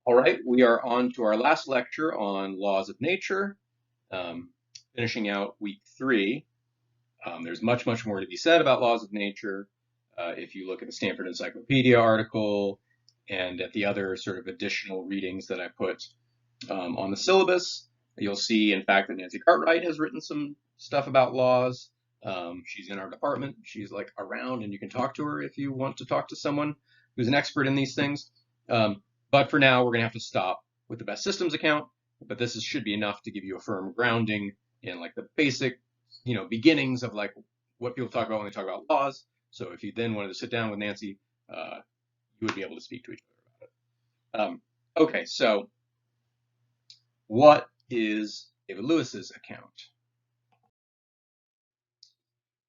All right, we are on to our last lecture on laws of nature, um, finishing out week 3. There's much more to be said about laws of nature. If you look at the Stanford Encyclopedia article and at the other sort of additional readings that I put on the syllabus, you'll see, in fact, that Nancy Cartwright has written some stuff about laws. She's in our department. She's like around, and you can talk to her if you want to talk to someone who's an expert in these things. But for now, we're going to have to stop with the best systems account. But should be enough to give you a firm grounding in like the basic, beginnings of like what people talk about when they talk about laws. So if you then wanted to sit down with Nancy, you would be able to speak to each other about it. Okay, so what is David Lewis's account?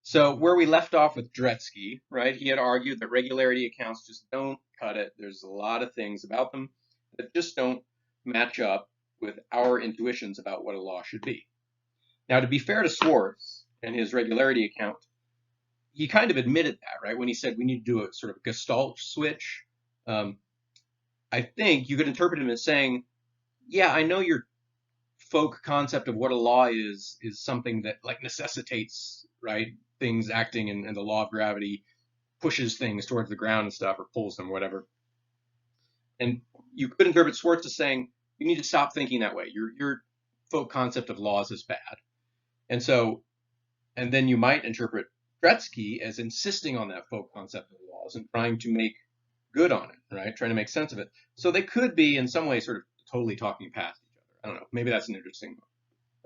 So where we left off with Dretske, right, he had argued that regularity accounts just don't cut it. There's a lot of things about them that just don't match up with our intuitions about what a law should be. Now, to be fair to Swartz and his regularity account, he kind of admitted that, right, when he said we need to do a sort of Gestalt switch. I think you could interpret him as saying, yeah, I know your folk concept of what a law is something that like necessitates, right, things acting, and the law of gravity pushes things towards the ground and stuff, or pulls them, whatever. And you could interpret Swartz as saying you need to stop thinking that way. Your folk concept of laws is bad. And then you might interpret Dretske as insisting on that folk concept of laws and trying to make good on it, right? Trying to make sense of it. So they could be in some way sort of totally talking past each other. I don't know. Maybe that's an interesting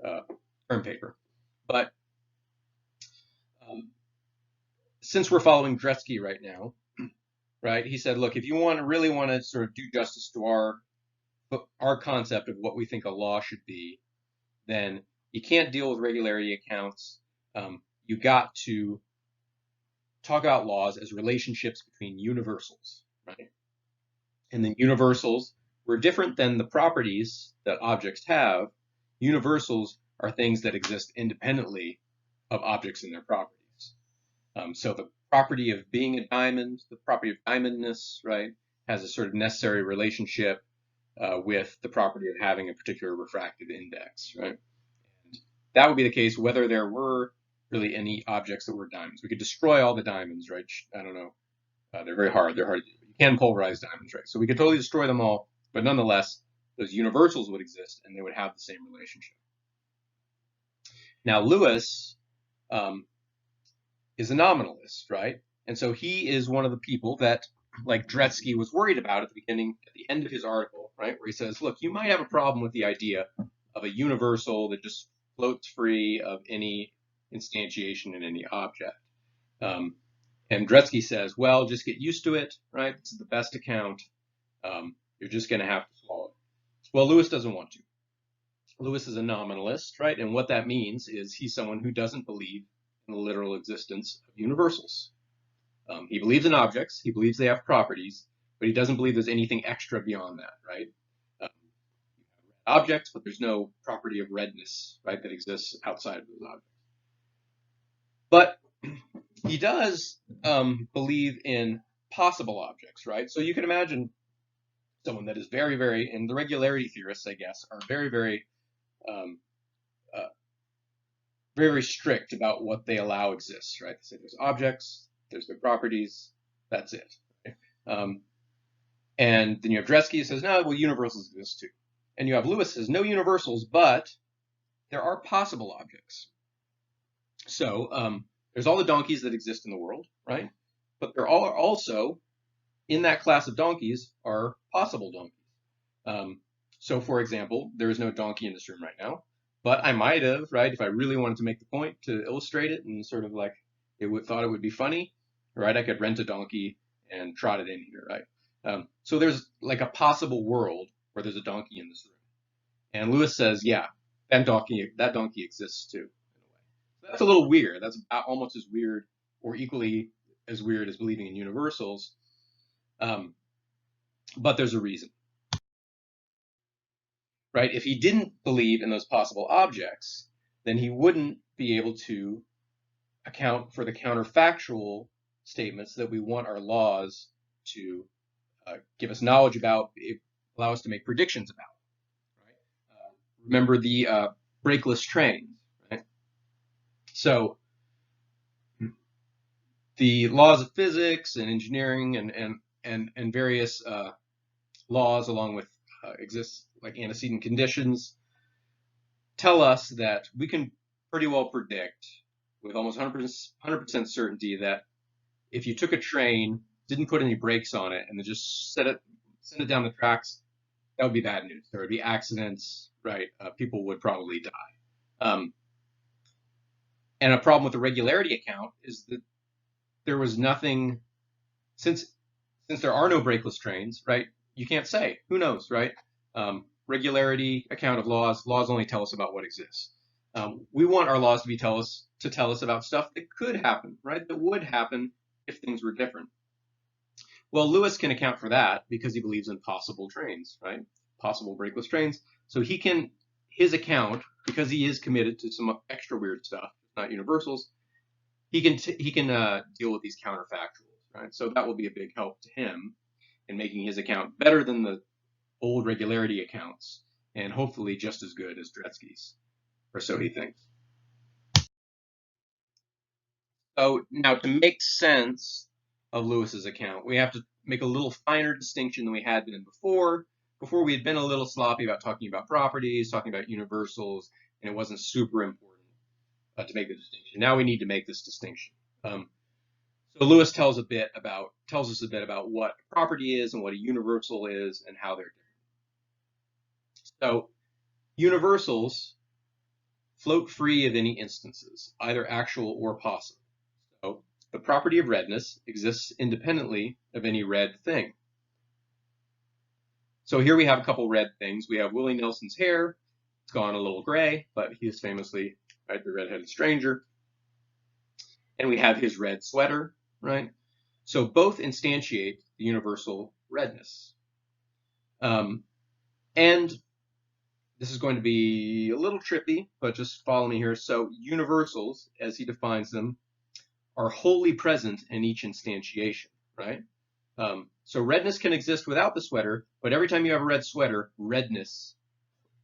term paper. But since we're following Dretske right now, right, he said, look, if you really want to sort of do justice to our concept of what we think a law should be, then you can't deal with regularity accounts. You got to talk about laws as relationships between universals, right? And then universals were different than the properties that objects have. Universals are things that exist independently of objects and their properties. So the property of being a diamond, the property of diamondness, right, has a sort of necessary relationship with the property of having a particular refractive index, right? And that would be the case whether there were really any objects that were diamonds. We could destroy all the diamonds, right? I don't know. They're very hard. They're hard to do. You can pulverize diamonds, right? So we could totally destroy them all, but nonetheless, those universals would exist and they would have the same relationship. Now, Lewis is a nominalist, right? And so he is one of the people that, like Dretske was worried about at the end of his article, right? Where he says, look, you might have a problem with the idea of a universal that just floats free of any instantiation in any object. And Dretske says, well, just get used to it, right? It's the best account. You're just going to have to swallow it. Well, Lewis doesn't want to. Lewis is a nominalist, right? And what that means is he's someone who doesn't believe in the literal existence of universals. He believes in objects. He believes they have properties, but he doesn't believe there's anything extra beyond that, right? Objects, but there's no property of redness, right, that exists outside of those objects. But he does believe in possible objects, right? So you can imagine someone that is very, and the regularity theorists, I guess, are very strict about what they allow exists, right? They say there's objects, there's their properties, that's it. Right? And then you have Dretske who says, no, well, universals exist too. And you have Lewis says, no universals, but there are possible objects. So there's all the donkeys that exist in the world, right? But there are also, in that class of donkeys, are possible donkeys. So, for example, there is no donkey in this room right now, but I might have, right, if I really wanted to make the point to illustrate it and sort of like thought it would be funny, right, I could rent a donkey and trot it in here, right? So there's like a possible world where there's a donkey in this room. And Lewis says, yeah, that donkey exists too, in a way. So that's a little weird. That's almost as weird or equally as weird as believing in universals. But there's a reason. Right? If he didn't believe in those possible objects, then he wouldn't be able to account for the counterfactual statements that we want our laws to give us knowledge about, allow us to make predictions about. Right? Remember the Brakeless Trains, right? So the laws of physics and engineering and various laws, along with like antecedent conditions, tell us that we can pretty well predict with almost 100% certainty that if you took a train, didn't put any brakes on it, and then just send it down the tracks, that would be bad news. There would be accidents, right? People would probably die. And a problem with the regularity account is that there was nothing, since there are no brakeless trains, right? You can't say. Who knows, right? Regularity account of laws. Laws only tell us about what exists. We want our laws to tell us about stuff that could happen, right? That would happen if things were different. Well, Lewis can account for that because he believes in possible trains, right? Possible brakeless trains. So his account, because he is committed to some extra weird stuff, not universals, he can deal with these counterfactuals, right? So that will be a big help to him in making his account better than the old regularity accounts, and hopefully just as good as Dretski's, or so he thinks. So now, to make sense of Lewis's account, we have to make a little finer distinction than we had been before. Before, we had been a little sloppy about talking about properties, talking about universals, and it wasn't super important to make the distinction. Now we need to make this distinction. So Lewis tells us a bit about what a property is and what a universal is and how they're different. So universals float free of any instances, either actual or possible. So the property of redness exists independently of any red thing. So here we have a couple red things. We have Willie Nelson's hair. It's gone a little gray, but he is famously, right, the redheaded stranger. And we have his red sweater, right? So both instantiate the universal redness. And this is going to be a little trippy, but just follow me here. So universals, as he defines them, are wholly present in each instantiation, right? So redness can exist without the sweater, but every time you have a red sweater, redness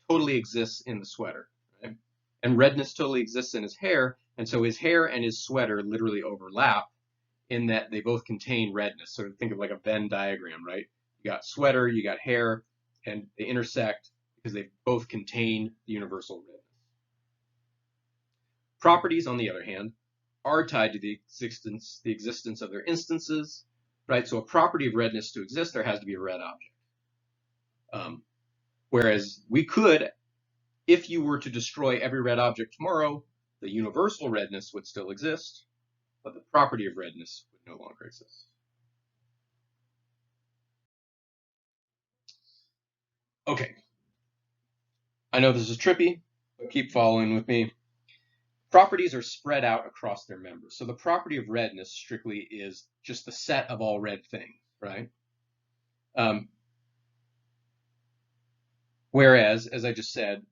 totally exists in the sweater, right? And redness totally exists in his hair, and so his hair and his sweater literally overlap in that they both contain redness. So think of like a Venn diagram, right? You got sweater, you got hair, and they intersect because they both contain the universal redness. Properties, on the other hand, are tied to the existence of their instances, right? So a property of redness to exist, there has to be a red object. Whereas we could, if you were to destroy every red object tomorrow, the universal redness would still exist, but the property of redness would no longer exist. Okay. I know this is trippy, but keep following with me. Properties are spread out across their members. So the property of redness strictly is just the set of all red things, right? Whereas, as I just said,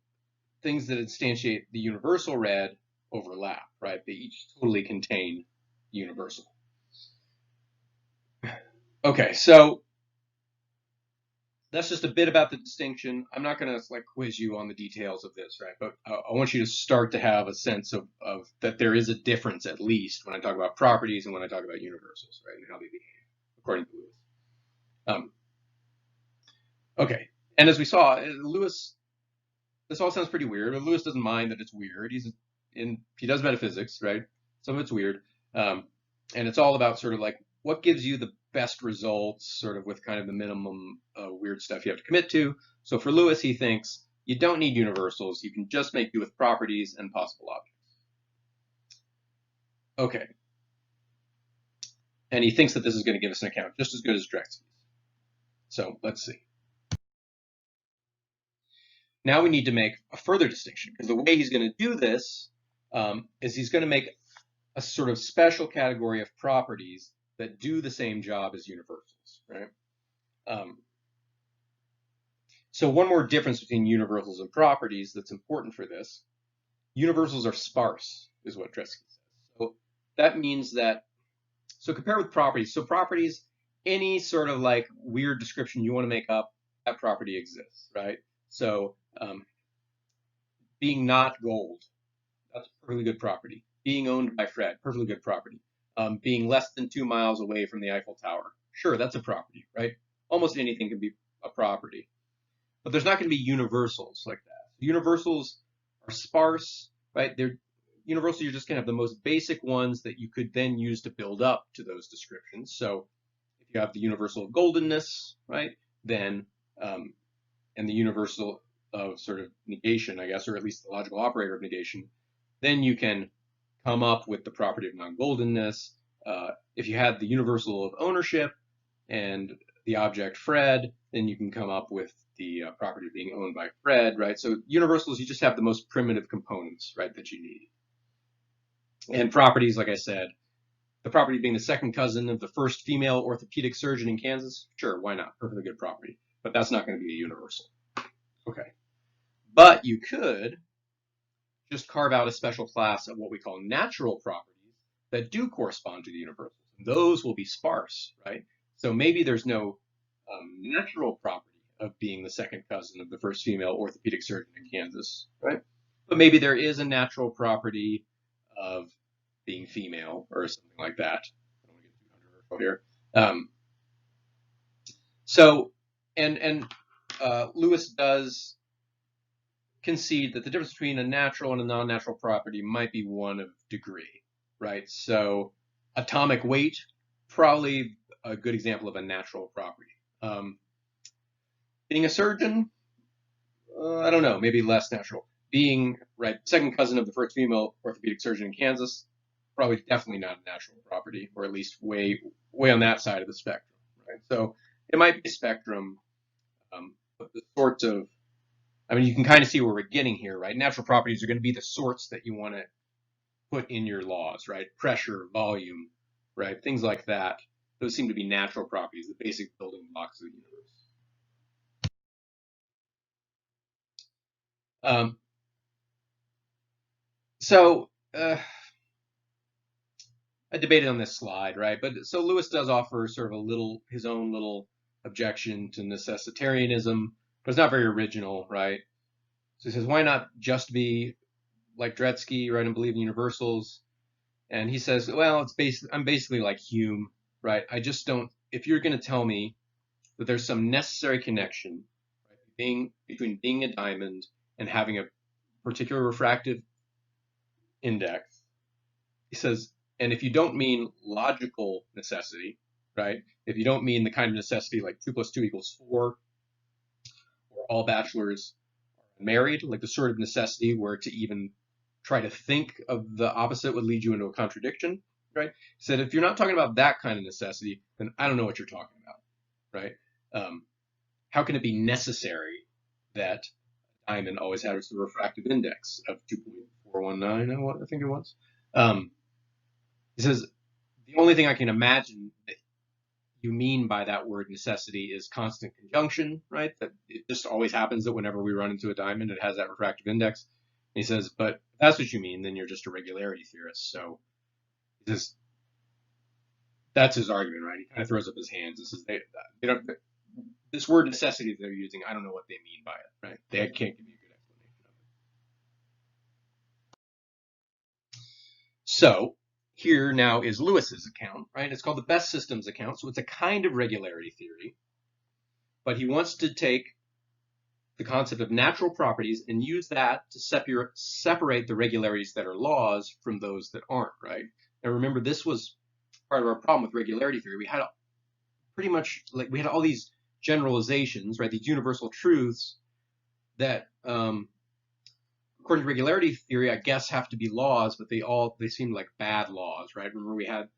things that instantiate the universal red overlap, right? They each totally contain the universal. Okay, so that's just a bit about the distinction. I'm not going to like quiz you on the details of this, right? But I want you to start to have a sense of that there is a difference, at least when I talk about properties and when I talk about universals, right? And how they behave according to Lewis. Okay, and as we saw, Lewis, this all sounds pretty weird, but Lewis doesn't mind that it's weird. He does metaphysics, right? Some of it's weird, and it's all about sort of like what gives you the best results, sort of with kind of the minimum weird stuff you have to commit to. So for Lewis, he thinks you don't need universals. You can just make do with properties and possible objects. Okay. And he thinks that this is going to give us an account just as good as Drexel's. So let's see. Now we need to make a further distinction, because the way he's going to do this is he's going to make a sort of special category of properties that do the same job as universals, right? So one more difference between universals and properties that's important for this. Universals are sparse, is what Dretske says. So that means that, so compare with properties. So properties, any sort of like weird description you want to make up, that property exists, right? So being not gold, that's a perfectly good property. Being owned by Fred, perfectly good property. Being less than 2 miles away from the Eiffel Tower, sure, that's a property, right? Almost anything can be a property. But there's not going to be universals like that. Universals are sparse, right? They're universal. You're just going to have the most basic ones that you could then use to build up to those descriptions. So if you have the universal of goldenness, right, then and the universal of sort of negation, I guess, or at least the logical operator of negation, then you can come up with the property of non-goldenness. If you had the universal of ownership and the object Fred, then you can come up with the property of being owned by Fred, right? So universals, you just have the most primitive components, right, that you need. And properties, like I said, the property being the second cousin of the first female orthopedic surgeon in Kansas, sure, why not? Perfectly good property. But that's not going to be a universal. Okay. But you could just carve out a special class of what we call natural properties that do correspond to the universals. And those will be sparse, right? So maybe there's no natural property of being the second cousin of the first female orthopedic surgeon in Kansas, right? But maybe there is a natural property of being female or something like that. I don't want to get too controversial here. So, and Lewis does concede that the difference between a natural and a non-natural property might be one of degree, right? So atomic weight, probably a good example of a natural property. Being a surgeon, I don't know, maybe less natural. Being, right, second cousin of the first female orthopedic surgeon in Kansas, probably definitely not a natural property, or at least way on that side of the spectrum, right? So it might be a spectrum, but the sorts of, I mean, you can kind of see where we're getting here, right? Natural properties are going to be the sorts that you want to put in your laws, right? Pressure, volume, right? Things like that. Those seem to be natural properties, the basic building blocks of the universe. So I debated on this slide, right? But so Lewis does offer sort of a little, his own little objection to necessitarianism, but it's not very original, right? So he says, why not just be like Dretske, right, and believe in universals? And he says, well, I'm basically like Hume, right? I just don't, if you're going to tell me that there's some necessary connection, right, between being a diamond and having a particular refractive index, he says, and if you don't mean logical necessity, right? If you don't mean the kind of necessity like 2 + 2 = 4, or all bachelors are married, like the sort of necessity where to even try to think of the opposite would lead you into a contradiction, right? He said, if you're not talking about that kind of necessity, then I don't know what you're talking about, right? How can it be necessary that diamond always has the refractive index of 2.419, I think it was? He says, the only thing I can imagine that you mean by that word necessity is constant conjunction, right? That it just always happens that whenever we run into a diamond, it has that refractive index. And he says, but if that's what you mean, then you're just a regularity theorist. So he says, that's his argument, right? He kind of throws up his hands and says, they don't, this word necessity that they're using, I don't know what they mean by it, right? They can't give you a good explanation of it. So here now is Lewis's account, right? It's called the best systems account. So it's a kind of regularity theory, but he wants to take the concept of natural properties and use that to separate the regularities that are laws from those that aren't, right? Now remember, this was part of our problem with regularity theory. We had pretty much, like, we had all these generalizations, right? These universal truths that, according to regularity theory, I guess have to be laws, but they seem like bad laws, right? Remember, we had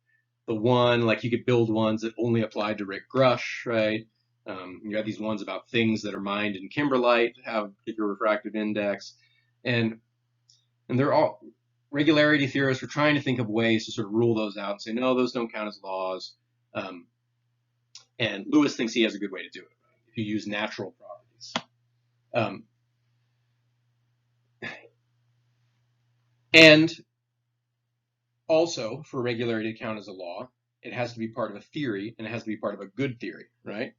the one, like you could build ones that only applied to Rick Grush, right? You have these ones about things that are mined in kimberlite, have a particular refractive index, and they're all, regularity theorists were trying to think of ways to sort of rule those out and say, no, those don't count as laws. And Lewis thinks he has a good way to do it, right? If you use natural properties. And also, for regularity to count as a law, it has to be part of a theory, and it has to be part of a good theory, right?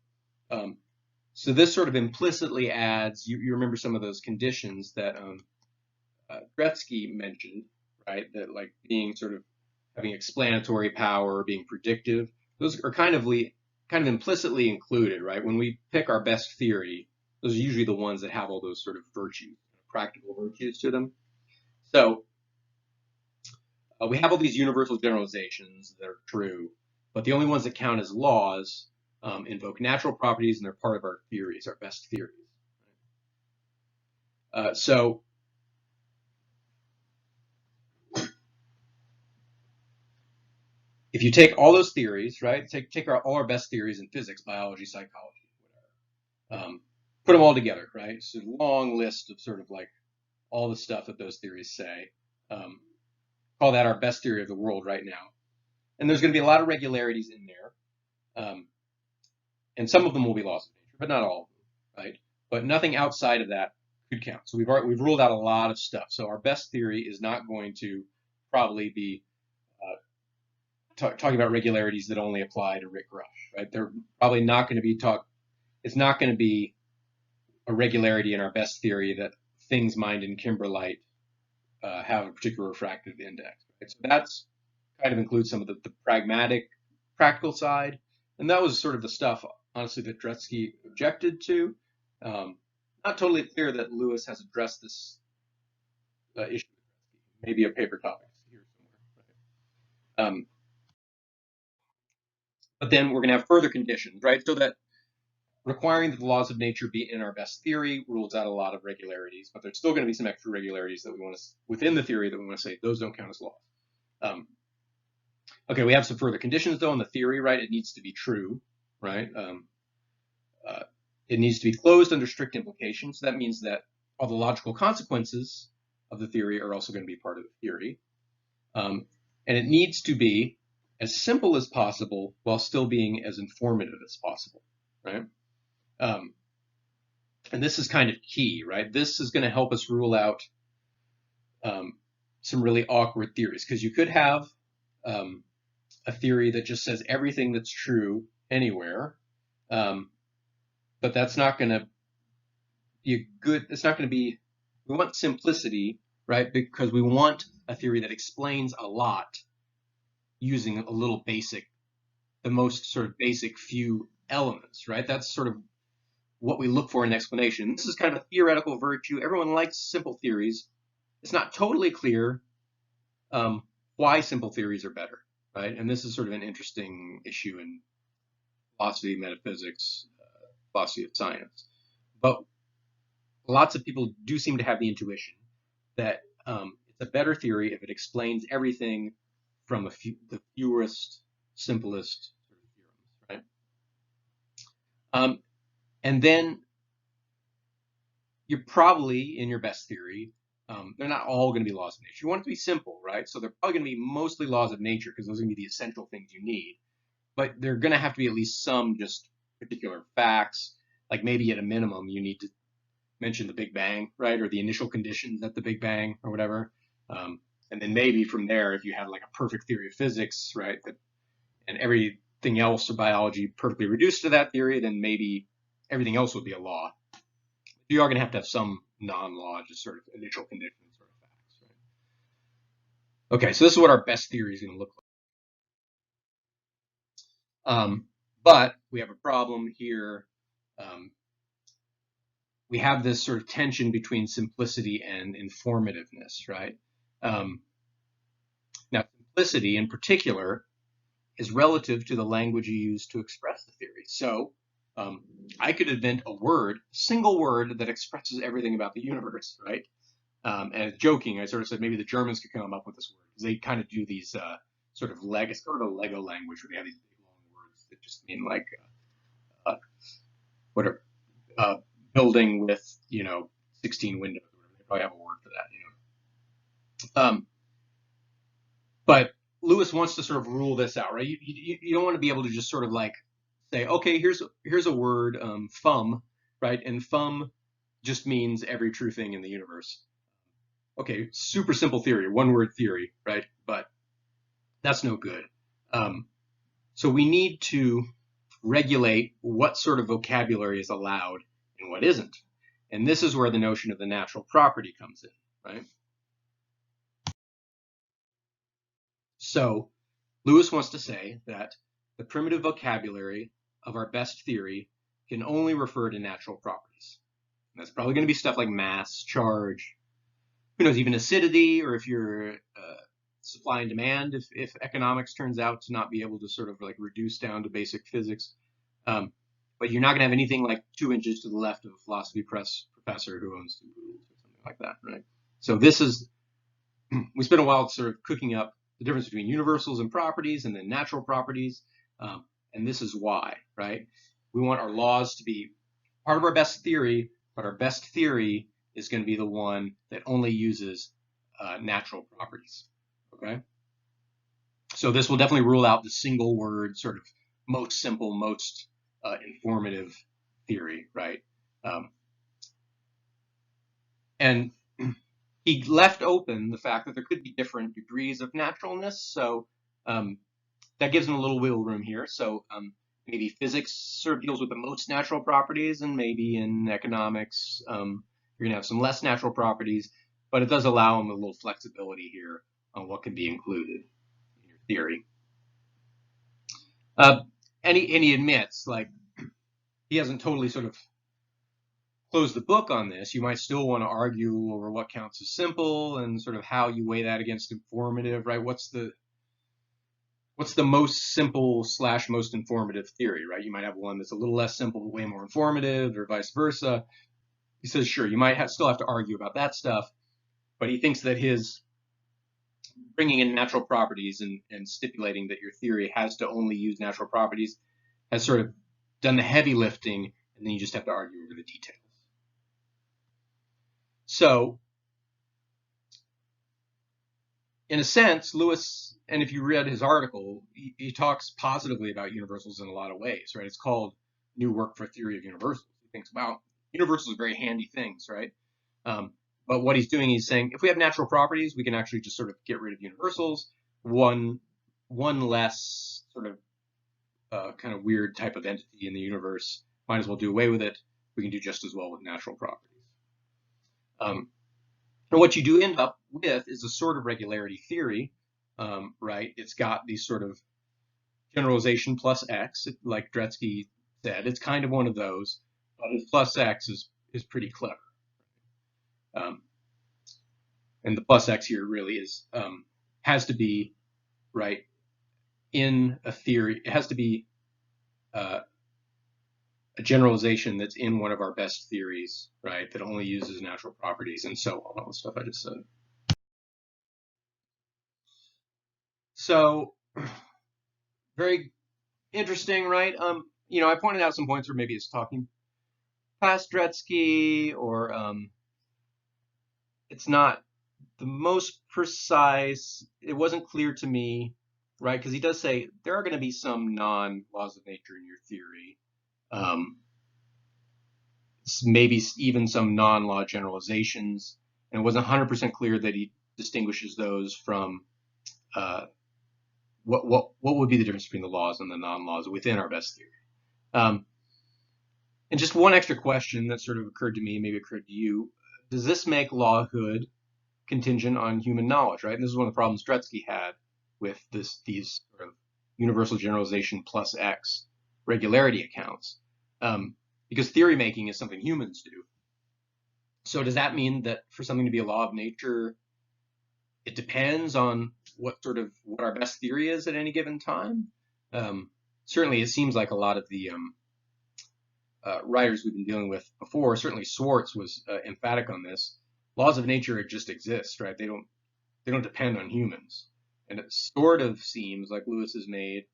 So this sort of implicitly adds, you remember some of those conditions that Gretzky mentioned, right? That like being sort of having explanatory power, being predictive, those are kind of implicitly included, right? When we pick our best theory, those are usually the ones that have all those sort of virtues, practical virtues to them. So we have all these universal generalizations that are true, but the only ones that count as laws invoke natural properties, and they're part of our theories, our best theories. So if you take all those theories, right, take all our best theories in physics, biology, psychology, whatever, put them all together, right? It's a long list of sort of like all the stuff that those theories say. Call that our best theory of the world right now. And there's going to be a lot of regularities in there. And some of them will be laws of nature, but not all of them, right? But nothing outside of that could count. So we've ruled out a lot of stuff. So our best theory is not going to probably be talking about regularities that only apply to Rick Rush, right? They're probably not going to be it's not going to be a regularity in our best theory that things mined in kimberlite have a particular refractive index. Right? So that's kind of includes some of the pragmatic, practical side. And that was sort of the stuff, honestly, that Gretzky objected to. Not totally clear that Lewis has addressed this issue. Maybe a paper topic here somewhere. Right? But then we're going to have further conditions, right? So that requiring that the laws of nature be in our best theory rules out a lot of regularities, but there's still going to be some extra regularities that we want to, within the theory, that we want to say those don't count as laws. Okay, we have some further conditions though in the theory, right? It needs to be true, right? It needs to be closed under strict implication. So that means that all the logical consequences of the theory are also going to be part of the theory. And it needs to be as simple as possible while still being as informative as possible, right? And this is kind of key, right? This is going to help us rule out some really awkward theories, because you could have a theory that just says everything that's true anywhere, but that's not going to be good. It's not going to be. We want simplicity, right? Because we want a theory that explains a lot using a little basic, the most sort of basic few elements, right? That's sort of what we look for in an explanation. This is kind of a theoretical virtue. Everyone likes simple theories. It's not totally clear why simple theories are better, right? And this is sort of an interesting issue in philosophy, metaphysics, philosophy of science. But lots of people do seem to have the intuition that it's a better theory if it explains everything from the fewest, simplest sort of theorems, right? And then you're probably, in your best theory, they're not all going to be laws of nature. You want it to be simple, right? So they're probably going to be mostly laws of nature, because those are going to be the essential things you need. But they're going to have to be at least some just particular facts. Like maybe at a minimum, you need to mention the Big Bang, right? Or the initial conditions at the Big Bang or whatever. And then maybe from there, if you had like a perfect theory of physics, right, and everything else of biology perfectly reduced to that theory, then maybe everything else would be a law. You are going to have some non-law, just sort of initial conditions sort of facts, right? Okay, so this is what our best theory is going to look like. But we have a problem here. We have this sort of tension between simplicity and informativeness, right? Now, simplicity in particular is relative to the language you use to express the theory. So I could invent a single word that expresses everything about the universe, right? And joking, I sort of said maybe the Germans could come up with this word, because they kind of do these sort of it's sort of a Lego language where they have these big long words that just mean like whatever, building with 16 windows. They probably have a word for that, But Lewis wants to sort of rule this out, right? You don't want to be able to just sort of like say, okay, here's a word, fum, right? And fum just means every true thing in the universe. Okay, super simple theory, one word theory, right? But that's no good. So we need to regulate what sort of vocabulary is allowed and what isn't. And this is where the notion of the natural property comes in, right? So Lewis wants to say that the primitive vocabulary of our best theory can only refer to natural properties. And that's probably going to be stuff like mass, charge, who knows, even acidity, or if you're supply and demand, if economics turns out to not be able to sort of like reduce down to basic physics. But you're not going to have anything like 2 inches to the left of a philosophy professor who owns 2 poodles or something like that, right? So this is, we spent a while sort of cooking up the difference between universals and properties and then natural properties. And this is why, right? We want our laws to be part of our best theory, but our best theory is going to be the one that only uses natural properties, okay? So this will definitely rule out the single word, sort of most simple, most informative theory, right? And he left open the fact that there could be different degrees of naturalness, so that gives him a little wiggle room here. So maybe physics sort of deals with the most natural properties, and maybe in economics you're gonna have some less natural properties, but it does allow him a little flexibility here on what can be included in your theory. And he admits, like, he hasn't totally sort of closed the book on this. You might still want to argue over what counts as simple and sort of how you weigh that against informative, right? What's the most simple / most informative theory, right? You might have one that's a little less simple, but way more informative, or vice versa. He says, sure, you might still have to argue about that stuff, but he thinks that his bringing in natural properties and stipulating that your theory has to only use natural properties has sort of done the heavy lifting, and then you just have to argue over the details. So, in a sense, Lewis, and if you read his article, he talks positively about universals in a lot of ways, right? It's called New Work for Theory of Universals. He thinks, wow, universals are very handy things, right? But what he's doing, he's saying, if we have natural properties, we can actually just sort of get rid of universals. One less sort of kind of weird type of entity in the universe, might as well do away with it. We can do just as well with natural properties. And what you do end up with is a sort of regularity theory, right? It's got these sort of generalization plus X, like Dretske said. It's kind of one of those, but his plus X is pretty clever. And the plus X here really is has to be, right, in a theory. It has to be a generalization that's in one of our best theories, right, that only uses natural properties and so on, all the stuff I just said. So, very interesting, right? You know, I pointed out some points where maybe it's talking past Dretske, or it's not the most precise. It wasn't clear to me, right? Because he does say there are going to be some non-laws of nature in your theory. Maybe even some non-law generalizations, and it wasn't 100% clear that he distinguishes those from what would be the difference between the laws and the non-laws within our best theory. And just one extra question that sort of occurred to me, maybe occurred to you: does this make lawhood contingent on human knowledge, right? And this is one of the problems Dretske had with these sort of universal generalization plus X regularity accounts. Because theory making is something humans do. So does that mean that for something to be a law of nature, it depends on what our best theory is at any given time? Certainly, it seems like a lot of the writers we've been dealing with before, certainly Swartz was emphatic on this. Laws of nature just exist, right? They don't depend on humans. And it sort of seems like Lewis has made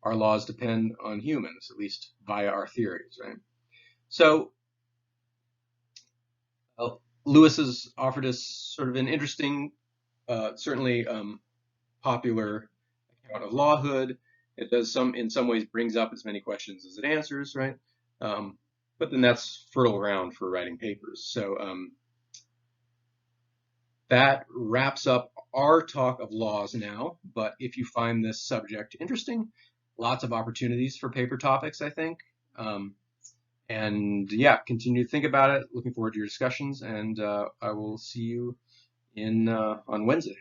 our laws depend on humans, at least via our theories, right? So Lewis has offered us sort of an interesting, certainly popular account of lawhood. It does in some ways brings up as many questions as it answers, right? But then that's fertile ground for writing papers. So that wraps up our talk of laws now. But if you find this subject interesting, lots of opportunities for paper topics, I think. Um, and yeah, continue to think about it. Looking forward to your discussions, and I will see you in on Wednesday.